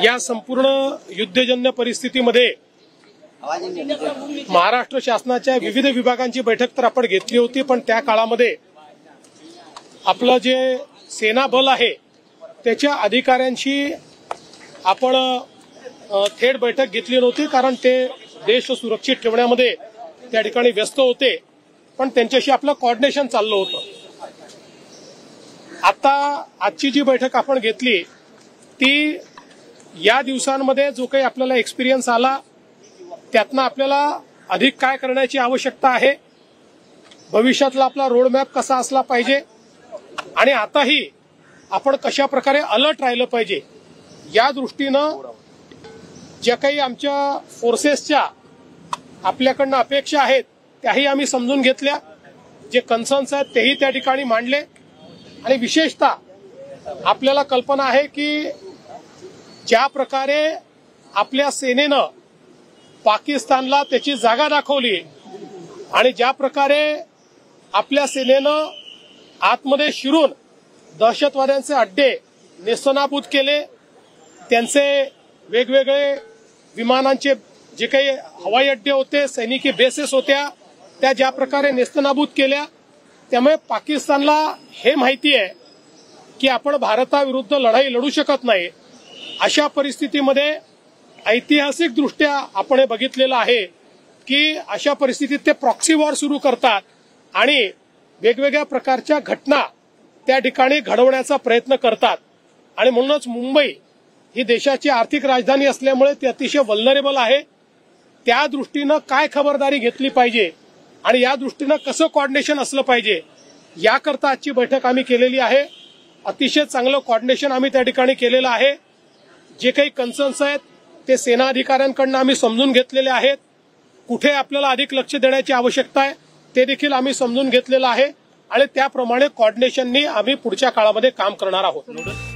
या संपूर्ण युद्धजन्य परिस्थितीमध्ये महाराष्ट्र शासनाच्या विविध विभागांची बैठक तर आपण घेतली होती, पण त्या काळामध्ये आपलं जे सेना बल आहे त्याच्या अधिकाऱ्यांशी आपण थेट बैठक घेतली नव्हती, कारण ते देश सुरक्षित ठेवण्यामध्ये त्या ठिकाणी व्यस्त होते, पण त्यांच्याशी आपलं कोऑर्डिनेशन चाललं होतं. आता आजची जी बैठक आपण घेतली ती या दिवसांमध्ये जो काही आपल्याला एक्सपिरियन्स आला त्यातनं आपल्याला अधिक काय करण्याची आवश्यकता आहे, भविष्यातला आपला रोडमॅप कसा असला पाहिजे आणि आताही आपण कशा प्रकारे अलर्ट राहिलं पाहिजे या दृष्टीनं ज्या काही आमच्या फोर्सेसच्या आपल्याकडनं अपेक्षा आहेत त्याही आम्ही समजून घेतल्या, जे कन्सर्न्स आहेत तेही त्या ठिकाणी मांडले आणि विशेषतः आपल्याला कल्पना आहे की ज्या प्रकारे आपल्या सेनेनं पाकिस्तानला त्याची जागा दाखवली आणि ज्या प्रकारे आपल्या सेनेनं आतमध्ये शिरून दहशतवाद्यांचे अड्डे नेस्तनाबूत केले, त्यांचे वेगवेगळे विमानांचे जे काही हवाई अड्डे होते, सैनिकी बेसेस होत्या, त्या ज्या प्रकारे नेस्तनाबूत केल्या, त्यामुळे पाकिस्तानला हे माहिती आहे की आपण भारताविरुद्ध लढाई लढू शकत नाही. अशा परिस्थितीमध्ये ऐतिहासिक दृष्ट्या आपण हे बघितलेलं आहे की अशा परिस्थितीत ते प्रॉक्सी वॉर सुरू करतात आणि वेगवेगळ्या प्रकारच्या घटना त्या ठिकाणी घडवण्याचा प्रयत्न करतात. आणि म्हणूनच मुंबई ही देशाची आर्थिक राजधानी असल्यामुळे ती अतिशय वल्नरेबल आहे. त्या दृष्टीनं काय खबरदारी घेतली पाहिजे आणि या दृष्टीनं कसं कोऑर्डिनेशन असलं पाहिजे याकरता आजची बैठक आम्ही केलेली आहे. अतिशय चांगलं कोऑर्डिनेशन आम्ही त्या ठिकाणी केलेलं आहे. जे काही कन्सर्न्स आहेत ते सेना अधिकाऱ्यांकडून आम्ही समजून घेतलेले आहेत. कुठे आपल्याला अधिक लक्ष देण्याची आवश्यकता आहे ते देखील आम्ही समजून घेतलेलं आहे आणि त्याप्रमाणे कोऑर्डिनेशननी आम्ही पुढच्या काळामध्ये काम करणार आहोत.